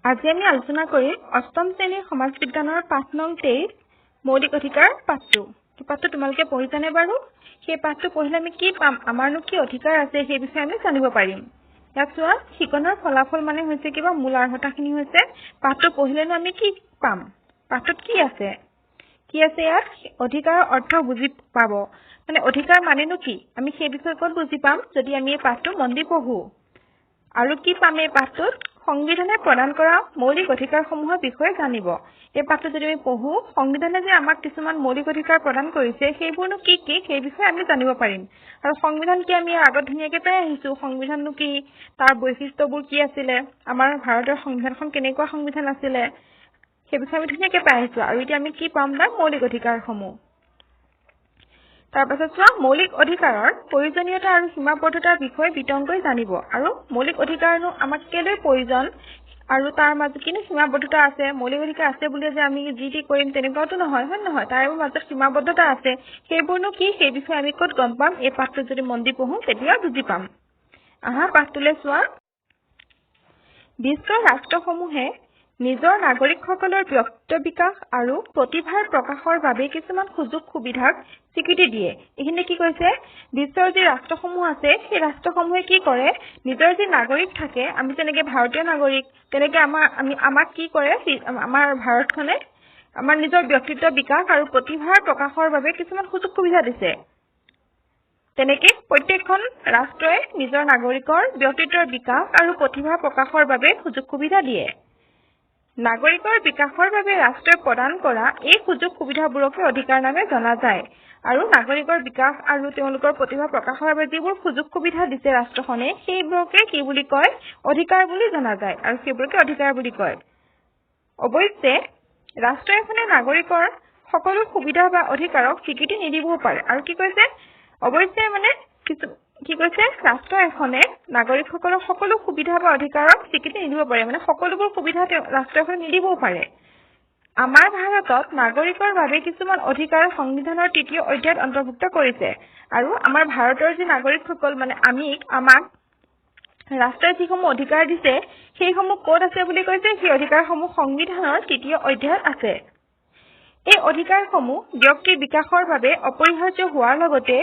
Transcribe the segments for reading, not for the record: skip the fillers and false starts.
আজি আমি আলোচনা কৰিম অষ্টম শ্ৰেণীৰ সমাজ বিজ্ঞানৰ পাঠ নং 23 মৌলিক অধিকাৰ পাঠটো। পাঠটো তোমালোকে পঢ়িছানে বাৰু? সেই পাঠটো পঢ়িলে আমি কি পাম, আমাৰনো কি অধিকাৰ আছে সেই বিষয়ে আমি জানিব পাৰিম। ইয়াত চোৱা, শিকনৰ ফলাফল মানে হৈছে কিবা মূল আৰ্হতাখিনি হৈছে পাঠটো পঢ়িলেনো আমি কি পাম, পাঠটোত কি আছে ইয়াত অধিকাৰৰ অৰ্থ বুজি পাব। মানে অধিকাৰ মানেনো কি আমি সেই বিষয়ে ক'ত বুজি পাম যদি আমি এই পাঠটো মন দি পঢ়ো। আৰু কি পাম এই পাঠটোত, সংবিধানে প্ৰদান কৰা মৌলিক অধিকাৰসমূহৰ বিষয়ে জানিব। এই পাঠটো যদি আমি পঢ়ো, সংবিধানে যে আমাক কিছুমান মৌলিক অধিকাৰ প্ৰদান কৰিছে সেইবোৰনো কি কি সেই বিষয়ে আমি জানিব পাৰিম। আৰু সংবিধান কি আমি আগত ধুনীয়াকৈ পাই আহিছো, সংবিধাননো কি, তাৰ বৈশিষ্ট্যবোৰ কি আছিলে, আমাৰ ভাৰতৰ সংবিধানখন কেনেকুৱা সংবিধান আছিলে সেই বিষয়ে আমি ধুনীয়াকৈ পাই আহিছো। আৰু এতিয়া আমি কি পাম তাৰ মৌলিক অধিকাৰসমূহ। তাৰপাছত চোৱা, মৌলিক অধিকাৰৰ প্ৰয়োজনীয়তা আৰু সীমাবদ্ধতাৰ বিষয়ে বিতংকৈ জানিব। আৰু মৌলিক অধিকাৰনো আমাক কেলৈ প্ৰয়োজন আৰু তাৰ মাজত কিনো সীমাবদ্ধতা আছে। মৌলিক অধিকাৰ আছে বুলি যে আমি যি টি কৰিম তেনেকুৱাতো নহয়, হয় নহয়, তাৰ মাজত সীমাবদ্ধতা আছে। সেইবোৰনো কি সেই বিষয়ে আমি ক'ত গম পাম, এই পাঠটো যদি মন দি পঢ়ো তেতিয়া বুজি পাম। আহা পাঠটোলৈ চোৱা। বিশ্বৰ ৰাষ্ট্ৰসমূহে নিজৰ নাগৰিকসকলৰ ব্যক্তিত্ব বিকাশ আৰু প্ৰতিভাৰ প্ৰকাশৰ বাবে কিছুমান সুযোগ সুবিধাক স্বীকৃতি দিয়ে। এইখিনি কি কৈছে, বিশ্বৰ যি ৰাষ্ট্ৰসমূহ আছে সেই ৰাষ্ট্ৰসমূহে কি কৰে, নিজৰ যি নাগৰিক থাকে, আমি যেনেকৈ ভাৰতীয় নাগৰিক তেনেকৈ আমাক কি কৰে, আমাৰ ভাৰতখনে আমাৰ নিজৰ ব্যক্তিত্ব বিকাশ আৰু প্ৰতিভাৰ প্ৰকাশৰ বাবে কিছুমান সুযোগ সুবিধা দিছে। তেনেকে প্ৰত্যেকখন ৰাষ্ট্ৰই নিজৰ নাগৰিকৰ ব্যক্তিত্বৰ বিকাশ আৰু প্ৰতিভা প্ৰকাশৰ বাবে সুযোগ সুবিধা দিয়ে। নাগৰিকৰ বিকাশৰ বাবে ৰাষ্ট্ৰই প্ৰদান কৰা এই সুযোগ সুবিধাবোৰকে অধিকাৰ নামে জনা যায়। আৰু নাগৰিকৰ বিকাশ আৰু তেওঁলোকৰ প্ৰতিভা প্ৰকাশৰ বাবে যিবোৰ সুযোগ সুবিধা দিছে ৰাষ্ট্ৰখনে সেইবোৰকে কি বুলি কয়, অধিকাৰ বুলি জনা যায়। আৰু সেইবোৰকে অধিকাৰ বুলি কয়। অৱশ্যে ৰাষ্ট্ৰ এখনে নাগৰিকৰ সকলো সুবিধা বা অধিকাৰক স্বীকৃতি নিদিবও পাৰে। আৰু কি কৈছে, অৱশ্যে মানে কি কৈছে, ৰাষ্ট্ৰ এখনে নাগৰিকসকলৰ সকলো সুবিধা বা অধিকাৰক স্বীকৃতি নিদিব পাৰে, মানে সকলোবোৰ সুবিধা ৰাষ্ট্ৰ এখনে নিদিবও পাৰে। আমাৰ ভাৰতত নাগৰিকৰ বাবে কিছুমান অধিকাৰ সংবিধানৰ ৩য় অধ্যায়ত অন্তৰ্ভুক্ত কৰিছে। আৰু আমাৰ ভাৰতৰ যি নাগৰিকসকল মানে আমাক ৰাষ্ট্ৰই যিসমূহ অধিকাৰ দিছে সেইসমূহ ক'ত আছে বুলি কৈছে, সেই অধিকাৰসমূহ সংবিধানৰ ৩য় অধ্যায়ত আছে। এই অধিকাৰসমূহ ব্যক্তিৰ বিকাশৰ বাবে অপৰিহাৰ্য হোৱাৰ লগতে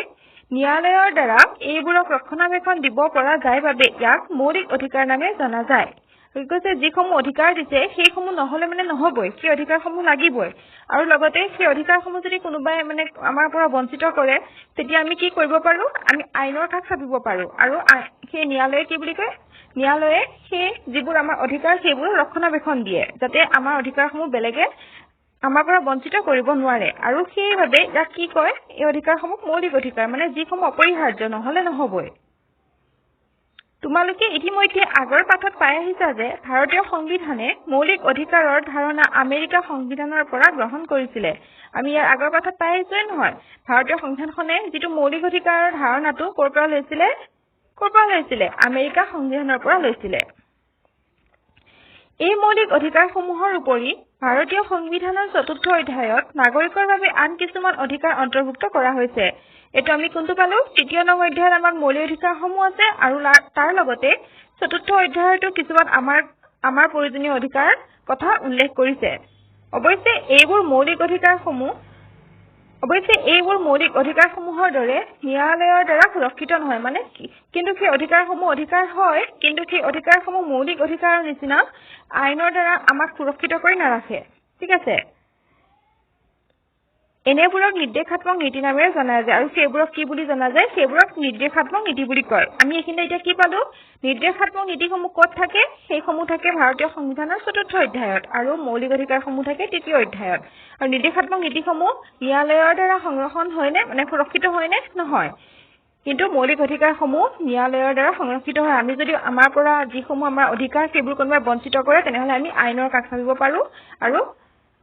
ন্যায়ালয়ৰ দ্বাৰা এইবোৰক ৰক্ষণাবেক্ষণ দিব পৰা যায় বাবে ইয়াক মৌলিক অধিকাৰ নামে জনা যায়। কৈছে যিসমূহ অধিকাৰ দিছে সেইসমূহ নহলে মানে নহবই, সেই অধিকাৰসমূহ লাগিবই। আৰু লগতে সেই অধিকাৰসমূহ যদি কোনোবাই মানে আমাৰ পৰা বঞ্চিত কৰে তেতিয়া আমি কি কৰিব পাৰো, আমি আইনৰ কাষ চাপিব পাৰো। আৰু সেই ন্যায়ালয়ে কি বুলি কয়, ন্যায়ালয়ে সেই যিবোৰ আমাৰ অধিকাৰ সেইবোৰ ৰক্ষণাবেক্ষণ দিয়ে যাতে আমাৰ অধিকাৰসমূহ বেলেগে আমাৰ পৰা বঞ্চিত কৰিব নোৱাৰে। আৰু সেইবাবে ইয়াক কি কয়, এই অধিকাৰসমূহ মৌলিক অধিকাৰ, মানে যিসমূহ অপৰিহাৰ্য নহলে নহবই। তোমালোকে ইতিমধ্যে আগৰ পাঠত পাই আহিছা যে ভাৰতীয় সংবিধানে মৌলিক অধিকাৰৰ ধাৰণা আমেৰিকা সংবিধানৰ পৰা গ্ৰহণ কৰিছিলে। আমি ইয়াৰ আগৰ পাঠত পাই আহিছোৱে নহয়, ভাৰতীয় সংবিধানখনে যিটো মৌলিক অধিকাৰৰ ধাৰণাটো ক'ৰ পৰা লৈছিলে, আমেৰিকা সংবিধানৰ পৰা লৈছিলে। এই মৌলিক অধিকাৰসমূহৰ উপৰি ভাৰতীয় সংবিধানৰ ৪ৰ্থ অধ্যায়ত নাগৰিকৰ বাবে আন কিছুমান অধিকাৰ অন্তৰ্ভুক্ত কৰা হৈছে। এইটো আমি কোনটো পালো, ৩য় নং অধ্যায়ত আমাক মৌলিক অধিকাৰসমূহ আছে আৰু তাৰ লগতে ৪ৰ্থ অধ্যায়তো কিছুমান আমাৰ প্ৰয়োজনীয় অধিকাৰ কথা উল্লেখ কৰিছে। অৱশ্যে এইবোৰ মৌলিক অধিকাৰসমূহৰ দৰে ন্যায়ালয়ৰ দ্বাৰা সুৰক্ষিত নহয়, মানে কিন্তু সেই অধিকাৰসমূহ অধিকাৰ হয়, কিন্তু সেই অধিকাৰসমূহ মৌলিক অধিকাৰৰ নিচিনা আইনৰ দ্বাৰা আমাক সুৰক্ষিত কৰি নাৰাখে। ঠিক আছে, এনেবোৰক নিৰ্দেশাত্মক নীতি নামেৰে জনা যায়। আৰু সেইবোৰক কি বুলি জনা যায়, সেইবোৰক নিৰ্দেশাত্মক নীতি বুলি কয়। আমি এইখিনিতে এতিয়া কি পালো, নিৰ্দেশাত্মক নীতিসমূহ ক'ত থাকে, সেইসমূহ থাকে ভাৰতীয় সংবিধানৰ ৪ৰ্থ অধ্যায়ত আৰু মৌলিক অধিকাৰসমূহ থাকে ৩য় অধ্যায়ত। আৰু নিৰ্দেশাত্মক নীতিসমূহ ন্যায়ালয়ৰ দ্বাৰা সংৰক্ষণ হয়নে, মানে সুৰক্ষিত হয়নে, নহয়। কিন্তু মৌলিক অধিকাৰসমূহ ন্যায়ালয়ৰ দ্বাৰা সংৰক্ষিত হয়। আমি যদি আমাৰ পৰা যিসমূহ আমাৰ অধিকাৰ সেইবোৰ কোনোবাই বঞ্চিত কৰে তেনেহলে আমি আইনৰ কাষ চাপিব পাৰো। আৰু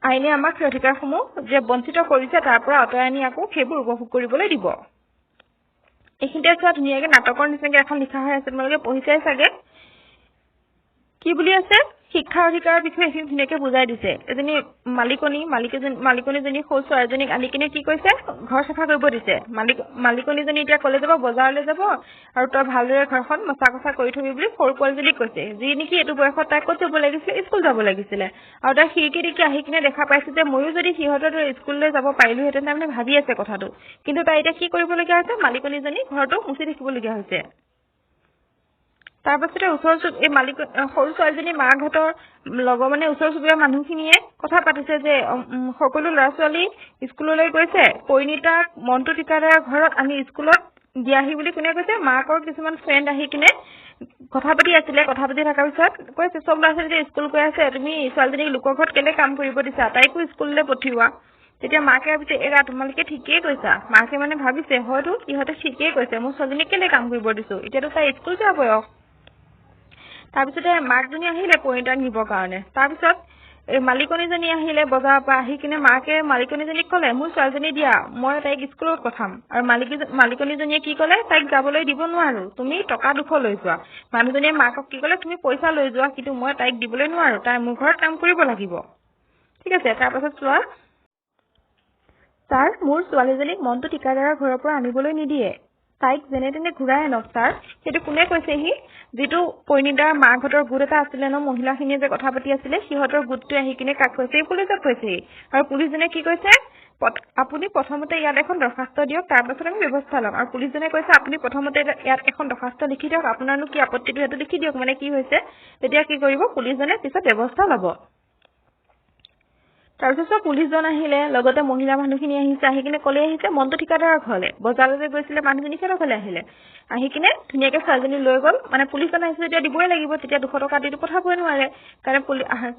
আইনে আমাক সেই অধিকাৰসমূহ যে বঞ্চিত কৰিছে তাৰ পৰা আঁতৰাই আনি আকৌ সেইবোৰ উপভোগ কৰিবলৈ দিব। এইখিনিতে চোৱা, ধুনীয়াকৈ নাটকৰ নিচিনাকৈ এখন লিখা হৈ আছে, তোমালোকে পঢ়িছাই চাগে। কি বুলি আছে, শিক্ষাৰ অধিকাৰৰ বিষয়ে এইখিনি ধুনীয়াকৈ বুজাই দিছে এজনী মালিকনীজনী সৰু ছোৱালীজনীক আনি কিনে কি কৈছে ঘৰ চাফা কৰিব দিছে মালিকনীজনী এতিয়া কলে যাব বজাৰলৈ যাব আৰু তই ভালদৰে ঘৰখন মচা কচা কৰি থবি বুলি সৰু পোৱালীজনীক কৈছে যি নেকি এইটো বয়সত তাই ক'ত যাব লাগিছিলে স্কুল যাব লাগিছিলে আৰু তাই খিৰিকী দেখি আহি কিনে দেখা পাইছে যে ময়ো যদি সিহঁতৰ দৰে স্কুললৈ যাব পাৰিলোহেঁতেন তাৰমানে ভাবি আছে কথাটো কিন্তু তাই এতিয়া কি কৰিবলগীয়া হৈছে মালিকনীজনী ঘৰটো মুচি থাকিবলগীয়া হৈছে তাৰপাছতে সৰু ছোৱালীজনী মাকহঁতৰ লগৰ মানে ওচৰ চুবুৰীয়া মানুহখিনিয়ে কথা পাতিছে যে সকলো ল'ৰা ছোৱালী স্কুললৈ গৈছে পৰিণীতাক মন্টু ঠিকাদাৰৰ ঘৰত আনি স্কুলত দিয়াহি বুলি কোনে কৈছে মাকৰ কিছুমান ফ্ৰেণ্ড আহি কিনে কথা পাতি থকাৰ পিছত কৈছে চব ল'ৰা ছোৱালী স্কুল গৈ আছে তুমি ছোৱালীজনীক লোকৰ ঘৰত কেলে কাম কৰিব দিছা তাইকো স্কুললৈ পঠিওৱা তেতিয়া মাকে ভাবিছে এৰা তোমালোকে ঠিকেই কৈছা মাকে মানে ভাবিছে হয়তো ইহঁতে ঠিকেই কৈছে মোৰ ছোৱালীজনীক কেলে কাম কৰিব দিছো এতিয়াতো তাই স্কুল যোৱা বয়স তাৰপিছতে মাকজনী আহিলে পৰিণীতাক নিবৰ কাৰণে তাৰপিছত এই মালিকনীজনী আহিলে বজাৰৰ পৰা আহি কিনে মাকে মালিকনীজনীক ক'লে মোৰ ছোৱালীজনী দিয়া মই তাইক স্কুলত পঠাম আৰু মালিকনীজনীয়ে কি ক'লে তাইক যাবলৈ দিব নোৱাৰো তুমি টকা 200 লৈ যোৱা মানুহজনীয়ে মাকক কি ক'লে তুমি পইচা লৈ যোৱা কিন্তু মই তাইক দিবলৈ নোৱাৰো তাই মোৰ ঘৰত কাম কৰিব লাগিব ঠিক আছে তাৰপাছত চোৱা ছাৰ মোৰ ছোৱালীজনীক মন্টু ঠিকাদাৰৰ ঘৰৰ পৰা আনিবলৈ নিদিয়ে তাইক যেনে তেনে ঘূৰাই আনক ছাৰ সেইটো কোনে কৈছেহি যিটো পৰিণীতাৰ মাকহঁতৰ গোট এটা আছিলে ন মহিলাখিনিয়ে যে কথা পাতি আছিলে সিহঁতৰ গোটটোৱে আহি কিনে কাক কৈছে পুলিচক কৈছেহি আৰু পুলিচজনে কি কৈছে আপুনি প্ৰথমতে ইয়াত এখন দৰখাস্ত দিয়ক তাৰপাছত আমি ব্যৱস্থা ল'ম আৰু পুলিচজনে কৈছে আপুনি প্ৰথমতে ইয়াত এখন দৰখাস্ত লিখি দিয়ক আপোনাৰনো কি আপত্তিটো সেইটো লিখি দিয়ক মানে কি হৈছে তেতিয়া কি কৰিব পুলিচজনে পিছত ব্যৱস্থা ল'ব তাৰপিছত পুলিচজন আহিলে লগতে মহিলা মানুহখিনি আহিছে আহি কিনে কলে আহিছে মন্টু ঠিকাদাৰৰ ঘৰলে বজাৰলৈ গৈছিলে মানুহজনী সিহঁতৰ ঘৰলে আহিলে আহি কিনে ধুনীয়াকৈ ছোৱালীজনী লৈ গ'ল মানে পুলিচজন আহিছে তেতিয়া দিবই লাগিব তেতিয়া 200 টকা দিটো পঠাবই নোৱাৰে কাৰণ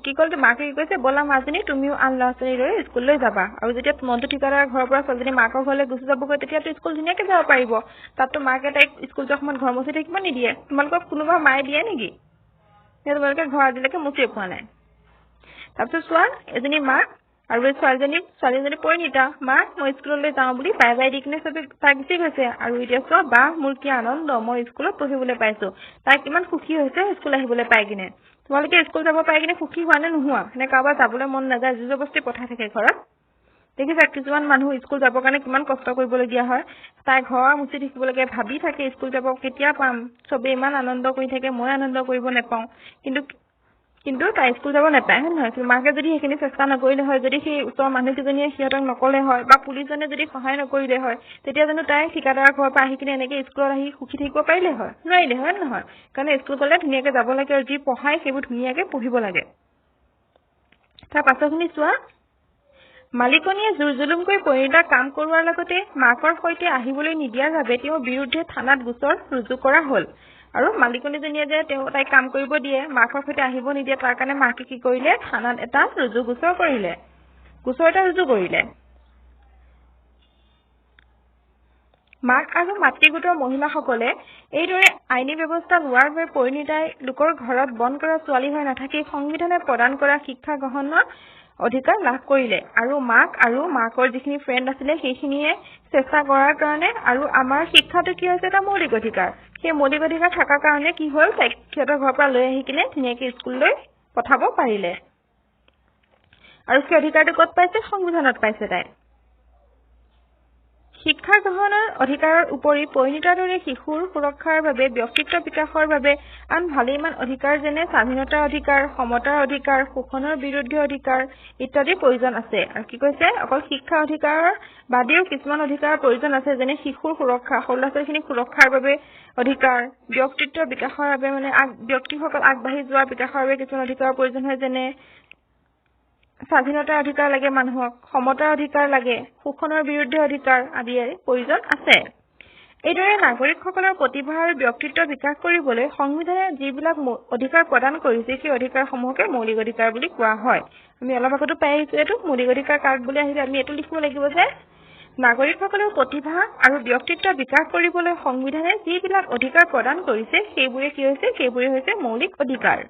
কি ক'ল মাকে কি কৈছে বলা মাজনী তুমিও আন ল'ৰা ছোৱালীৰ দৰে স্কুললৈ যাবা আৰু যেতিয়া মন্টু ঠিকাদাৰৰ ঘৰৰ পৰা ছোৱালীজনী মাকৰ ঘৰলৈ গুচি যাবগৈ তেতিয়াতো স্কুল ধুনীয়াকৈ যাব পাৰিব তাততো মাকে তাইক স্কুল যোৱাৰ সময়ত ঘৰ মুচি থাকিব নিদিয়ে তোমালোকক কোনোবা মায়ে দিয়ে নেকি তোমালোকে ঘৰ আজিলৈকে মুচিয়ে পোৱা নাই তাৰপিছত চোৱা এজনী মাক আৰু এই ছোৱালীজনী পৰিণীতা মাক মই স্কুললৈ যাওঁ বুলি বাই বাই দি কিনে চবে তাই গুচি গৈছে আৰু এতিয়া চোৱা বাহ মোৰ কি আনন্দ মই স্কুলত পঢ়িবলৈ পাইছো তাই কিমান সুখী হৈছে স্কুল আহিবলৈ পাই কিনে তোমালোকে স্কুল যাব পাই কিনে সুখী হোৱা নে নোহোৱা নে কাৰোবাৰ যাবলৈ মন নাযায় জবৰদস্তি পঠাই থাকে ঘৰত দেখিছা কিছুমান মানুহ স্কুল যাবৰ কাৰণে কিমান কষ্ট কৰিবলগীয়া হয় তাই ঘৰ মুচি থাকিব লাগে ভাবি থাকে স্কুল যাব কেতিয়া পাম চবে ইমান আনন্দ কৰি থাকে মই আনন্দ কৰিব নাপাওঁ কিন্তু তাই স্কুল যাব নাপায় হয় নহয় মাকে যদি সেইখিনি চেষ্টা নকৰিলে হয় যদি সেই ওচৰৰ মানুহকেইজনীয়ে সিহঁতক নকলে হয় বা পুলিচজনে যদি সহায় নকৰিলে হয় তেতিয়া জানো তাই ঠিকাদাৰৰ ঘৰৰ পৰা আহি কিনে এনেকৈ স্কুলত আহি সুখী থাকিব পাৰিলে হয় নোৱাৰিলে হয় নহয় কাৰণ স্কুল গ'লে ধুনীয়াকৈ যাব লাগে আৰু যি পঢ়ায় সেইবোৰ ধুনীয়াকৈ পঢ়িব লাগে তাৰ পাছৰখিনি চোৱা মালিকনীয়ে জোৰ জুলুম কৰি পৰিণীতাক কাম কৰোৱাৰ লগতে মাকৰ সৈতে আহিবলৈ নিদিয়াৰ বাবে তেওঁৰ বিৰুদ্ধে থানাত গোচৰ ৰুজু কৰা হ'ল আৰু মালিকনীজনীয়ে যে তাইক কাম কৰিব দিয়ে মাকৰ সৈতে আহিব নিদিয়ে তাৰ কাৰণে মাকে কি কৰিলে থানাত এটা গোচৰ এটা ৰুজু কৰিলে মাক আৰু মাতৃগোটৰ মহিলাসকলে এইদৰে আইনী ব্যৱস্থা লোৱাৰ বাবে পৰিণীতাই লোকৰ ঘৰত বন কৰা ছোৱালী হৈ নাথাকি সংবিধানে প্ৰদান কৰা শিক্ষা গ্ৰহণৰ অধিকাৰ লাভ কৰিলে আৰু মাকৰ যিখিনি ফ্ৰেণ্ড আছিলে সেইখিনিয়ে চেষ্টা কৰাৰ কাৰণে আৰু আমাৰ শিক্ষাটো কি হৈছে এটা মৌলিক অধিকাৰ সেই মৌলিক অধিকাৰ থকাৰ কাৰণে কি হ'ল তাইক সিহঁতৰ ঘৰৰ পৰা লৈ আহি কিনে ধুনীয়াকৈ স্কুললৈ পঠাব পাৰিলে আৰু সেই অধিকাৰটো ক'ত পাইছে সংবিধানত পাইছে তাই শিক্ষা গ্ৰহণৰ অধিকাৰৰ উপৰি পৰিণীতাৰ দৰে শিশুৰ সুৰক্ষাৰ বাবে ব্যক্তিত্ব বিকাশৰ বাবে আন ভালেমান অধিকাৰ যেনে স্বাধীনতাৰ অধিকাৰ সমতাৰ অধিকাৰ শোষণৰ বিৰুদ্ধে অধিকাৰ ইত্যাদিৰ প্ৰয়োজন আছে আৰু কি কৈছে অকল শিক্ষা অধিকাৰৰ বাদেও কিছুমান অধিকাৰৰ প্ৰয়োজন আছে যেনে শিশুৰ সুৰক্ষা সৰু ল'ৰা ছোৱালীখিনিক সুৰক্ষাৰ বাবে অধিকাৰ ব্যক্তিত্ব বিকাশৰ বাবে মানে ব্যক্তিসকল আগবাঢ়ি যোৱা বিকাশৰ বাবে কিছুমান অধিকাৰৰ প্ৰয়োজন হয় যেনে স্বাধীনতাৰ অধিকাৰ লাগে মানুহক সমতাৰ অধিকাৰ লাগে শোষণৰ বিৰুদ্ধে অধিকাৰ আদিৰ প্ৰয়োজন আছে এইদৰে নাগৰিকসকলৰ প্ৰতিভা আৰু ব্যক্তিত্ব বিকাশ কৰিবলৈ সংবিধানে যিবিলাক অধিকাৰ প্ৰদান কৰিছে সেই অধিকাৰসমূহকে মৌলিক অধিকাৰ বুলি কোৱা হয় আমি অলপ আগতে পাই আহিছো এইটো মৌলিক অধিকাৰ কাক বুলি আহিলে আমি এইটো লিখিব লাগিব যে নাগৰিকসকলৰ প্ৰতিভা আৰু ব্যক্তিত্ব বিকাশ কৰিবলৈ সংবিধানে যিবিলাক অধিকাৰ প্ৰদান কৰিছে সেইবোৰে হৈছে মৌলিক অধিকাৰ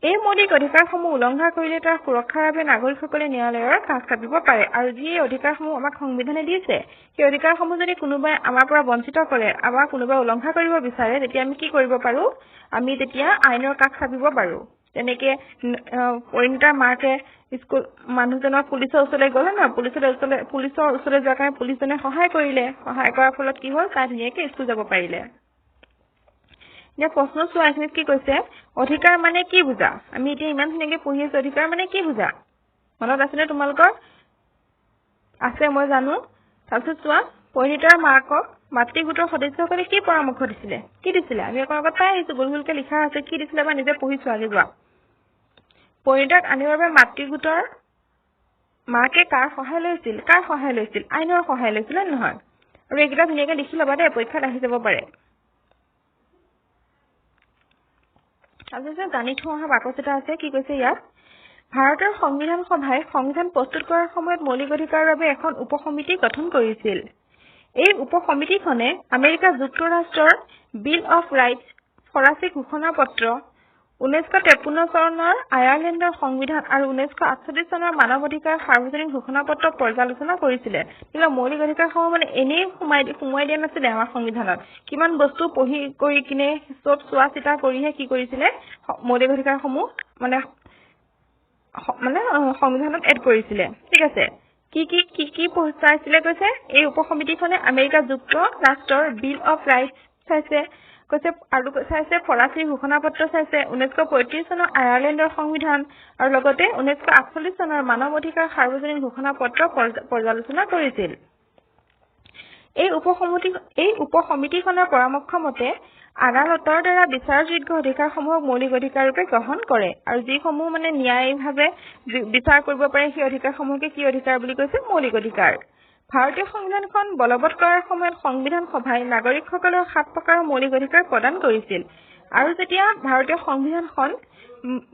এই মৌলিক অধিকাৰসমূহ উলংঘা কৰিলে তাৰ সুৰক্ষাৰ বাবে নাগৰিকসকলে ন্যায়ালয়ৰ কাষ চাপিব পাৰে আৰু যি অধিকাৰসমূহ আমাক সংবিধানে দিছে সেই অধিকাৰসমূহ যদি কোনোবাই আমাৰ পৰা বঞ্চিত কৰে কোনোবাই উলংঘা কৰিব বিচাৰে তেতিয়া আমি কি কৰিব পাৰো আমি তেতিয়া আইনৰ কাষ চাপিব পাৰো তেনেকে পৰিণীতাৰ মাকে স্কুল মানুহজনৰ পুলিচৰ ওচৰলৈ গ'লে ন পুলিচৰ ওচৰলৈ যোৱাৰ কাৰণে পুলিচজনে সহায় কৰিলে সহায় কৰাৰ ফলত কি হ'ল তাই ধুনীয়াকে স্কুল যাব পাৰিলে এতিয়া প্ৰশ্ন চোৱা এইখিনিত কি কৈছে অধিকাৰ মানে কি বুজা আমি এতিয়া ইমান ধুনীয়াকে পঢ়ি আছো অধিকাৰ মানে কি বুজা মনত আছেনে তোমালোকৰ আছে মই জানো তাৰপিছত চোৱা পৰিণীতাৰ মাকক মাতৃ গোটৰ সদস্যসকলে কি পৰামৰ্শ দিছিলে কি দিছিলে আমি আকৌ আগত পাই আহিছো গুলগুলকে লিখা আছে কি দিছিলে বা নিজে পঢ়িছো আগে যোৱা পৰিণীতাক আনিবৰ বাবে মাতৃ গোটৰ মাকে কাৰ সহায় লৈছিল আইনৰ সহায় লৈছিল নহয় আৰু এইকেইটা ধুনীয়াকে লিখি ল'বা দেই পৰীক্ষাত আহি যাব পাৰে তাৰপিছত জানি থোৱা অহা বাকচ এটা আছে কি কৈছে ইয়াত ভাৰতৰ সংবিধান সভাই সংবিধান প্ৰস্তুত কৰাৰ সময়ত মৌলিক অধিকাৰৰ বাবে এখন উপসমিতি গঠন কৰিছিল এই উপসমিতিখনে আমেৰিকা যুক্তৰাষ্ট্ৰৰ বিল অফ ৰাইটছ ফৰাচী ঘোষণাপত্ৰ 1953 চনৰ আয়াৰলেণ্ডৰ সংবিধান আৰু 1948 চনৰ মানৱ অধিকাৰ সাৰ্বজনীন ঘোষণাপত্ৰ পৰ্যালোচনা কৰিছিলে কিন্তু মৌলিক অধিকাৰসমূহ মানে এনেই সোমাই দিয়া নাছিলে আমাৰ সংবিধানত কিমান বস্তু পঢ়ি কৰি কিনে সব চোৱা চিতা কৰিহে কি কৰিছিলে মৌলিক অধিকাৰসমূহ মানে সংবিধানত এড কৰিছিলে ঠিক আছে কি চাইছিলে কৈছে এই উপসমিতিখনে আমেৰিকা যুক্তৰাষ্ট্ৰৰ বিল অফ ৰাইটছ চাইছে কৈছে আৰু চাইছে ফৰাচী ঘোষণাপত্ৰ চাইছে 1935 চনৰ আয়াৰলেণ্ডৰ সংবিধান আৰু লগতে 1948 চনৰ মানৱ অধিকাৰ সাৰ্বজনীন ঘোষণাপত্ৰ পৰ্যালোচনা কৰিছিল এই উপসমিতিখনৰ পৰামৰ্শ মতে আদালতৰ দ্বাৰা বিচাৰযোগ্য অধিকাৰসমূহক মৌলিক অধিকাৰ ৰূপে গ্ৰহণ কৰে আৰু যিসমূহ মানে ন্যায়িকভাৱে বিচাৰ কৰিব পাৰে সেই অধিকাৰসমূহকে কি অধিকাৰ বুলি কৈছে মৌলিক অধিকাৰ ভাৰতীয় সংবিধানখন বলবৎ কৰাৰ সময়ত সংবিধান সভাই নাগৰিকসকলৰ 7 প্ৰকাৰৰ মৌলিক অধিকাৰ প্ৰদান কৰিছিল আৰু যেতিয়া ভাৰতীয় সংবিধানখন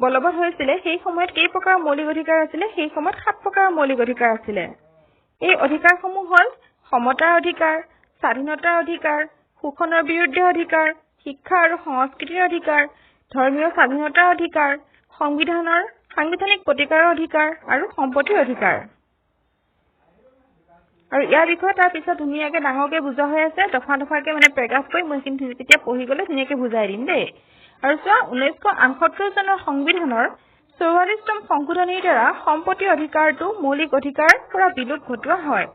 বলবৎ হৈছিল সেই সময়ত কেই প্ৰকাৰৰ মৌলিক অধিকাৰ আছিল সেই সময়ত 7 প্ৰকাৰৰ মৌলিক অধিকাৰ আছিল এই অধিকাৰসমূহ হ'ল সমতাৰ অধিকাৰ স্বাধীনতাৰ অধিকাৰ শোষণৰ বিৰুদ্ধে অধিকাৰ শিক্ষা আৰু সংস্কৃতিৰ অধিকাৰ ধৰ্মীয় স্বাধীনতাৰ অধিকাৰ সাংবিধানিক প্ৰতিকাৰৰ অধিকাৰ আৰু সম্পত্তিৰ অধিকাৰ আৰু ইয়াৰ বিষয়ে তাৰ পিছত ধুনীয়াকে ডাঙৰকে বুজা হৈ আছে দফাকে মানে প্ৰেগাছ কৰি মই কিন্তু তেতিয়া পঢ়ি গলে ধুনীয়াকে বুজাই দিম দেই আৰু চোৱা 1968 চনৰ সংবিধানৰ 44তম সংশোধনীৰ দ্বাৰা সম্পত্তিৰ অধিকাৰটো মৌলিক অধিকাৰ পৰা বিলোপ ঘটোৱা হয়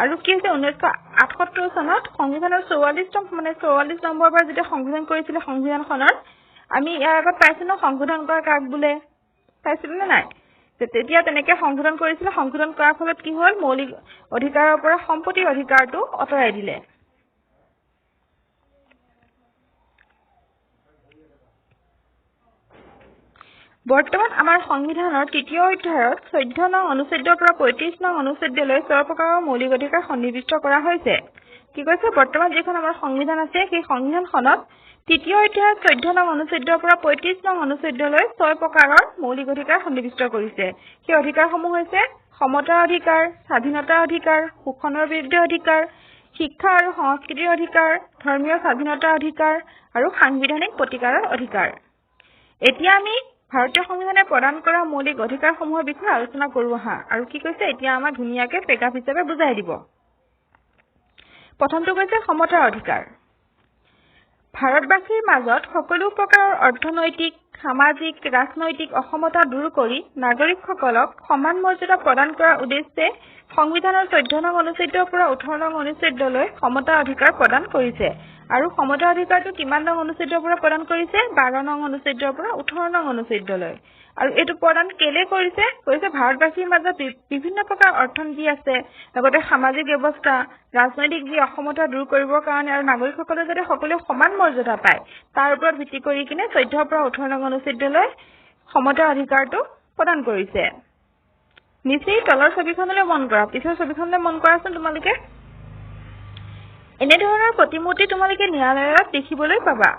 আৰু কি হৈছে 1978 চনত সংবিধানৰ 44 নম্বৰৰ পৰা যেতিয়া সংশোধন কৰিছিল সংবিধানখনৰ আমি ইয়াৰ আগত পাইছো ন সংশোধন কৰা কাক বোলে পাইছিলো নে নাই তেতিয়া তেনেকে সংশোধন কৰিছিল সংশোধন কৰাৰ ফলত কি হ'ল মৌলিক অধিকাৰৰ পৰা সম্পত্তিৰ অধিকাৰটো অতৰাই দিলে বৰ্তমান আমাৰ সংবিধানৰ তৃতীয় অধ্যায়ত 14 নং অনুচ্ছেদৰ পৰা 35 নং অনুচ্ছেদলৈ 6 প্ৰকাৰৰ মৌলিক অধিকাৰ সন্নিৱিষ্ট কৰা হৈছে কি কৈছে বৰ্তমান যিখন আমাৰ সংবিধান আছে সেই সংবিধানখনত তৃতীয় অধ্যায়ত 14 নং অনুচ্ছেদৰ পৰা 35 নং অনুচ্ছেদলৈ 6 প্ৰকাৰৰ মৌলিক অধিকাৰ সন্নিৱিষ্ট কৰিছে সেই অধিকাৰসমূহ হৈছে সমতাৰ অধিকাৰ স্বাধীনতাৰ অধিকাৰ শোষণৰ বিৰুদ্ধে অধিকাৰ শিক্ষা আৰু সংস্কৃতিৰ অধিকাৰ ধৰ্মীয় স্বাধীনতাৰ অধিকাৰ আৰু সাংবিধানিক প্ৰতিকাৰৰ অধিকাৰ এতিয়া আমি ভাৰতীয় সংবিধানে প্ৰদান কৰা মৌলিক অধিকাৰসমূহৰ বিষয়ে আলোচনা কৰো আহা আৰু কি কৈছে এতিয়া আমাৰ ধুনীয়াকে প্ৰেগাছ হিচাপে বুজাই দিব প্ৰথমটো কৈছে সমতাৰ অধিকাৰ ভাৰতবাসীৰ মাজত সকলো প্ৰকাৰৰ অৰ্থনৈতিক সামাজিক ৰাজনৈতিক অসমতা দূৰ কৰি নাগৰিকসকলক সমান মৰ্যাদা প্ৰদান কৰাৰ উদ্দেশ্যে সংবিধানৰ 14 নং অনুচ্ছেদৰ পৰা 18 নং অনুচ্ছেদলৈ সমতা অধিকাৰ প্ৰদান কৰিছে আৰু সমতা অধিকাৰটো কিমান নং অনুচ্ছেদৰ পৰা প্ৰদান কৰিছে 12 নং অনুচ্ছেদৰ পৰা 18 নং অনুচ্ছেদলৈ আৰু এটো প্ৰদান কেলে কৰিছে ভাৰতবাসীৰ মাজত বিভিন্ন প্ৰকাৰ অৰ্থনীতি আছে লগতে সামাজিক ব্যৱস্থা ৰাজনৈতিক যি অসমতা দূৰ কৰিবৰ কাৰণে আৰু নাগৰিকসকলে যাতে সকলো সমান মৰ্যাদা পায় তাৰ ওপৰত ভিত্তি কৰি কিনে 14 পৰা 18 নং অনুচ্ছেদলৈ সমতা অধিকাৰটো প্ৰদান কৰিছে নিচেই তলৰ ছবিখনলৈ মন কৰা পিছৰ ছবিখনলৈ মন কৰাচোন তোমালোকে এনে ধৰণৰ প্ৰতিমূৰ্তি তোমালোকে ন্যায়ালয়ত দেখিবলৈ পাবা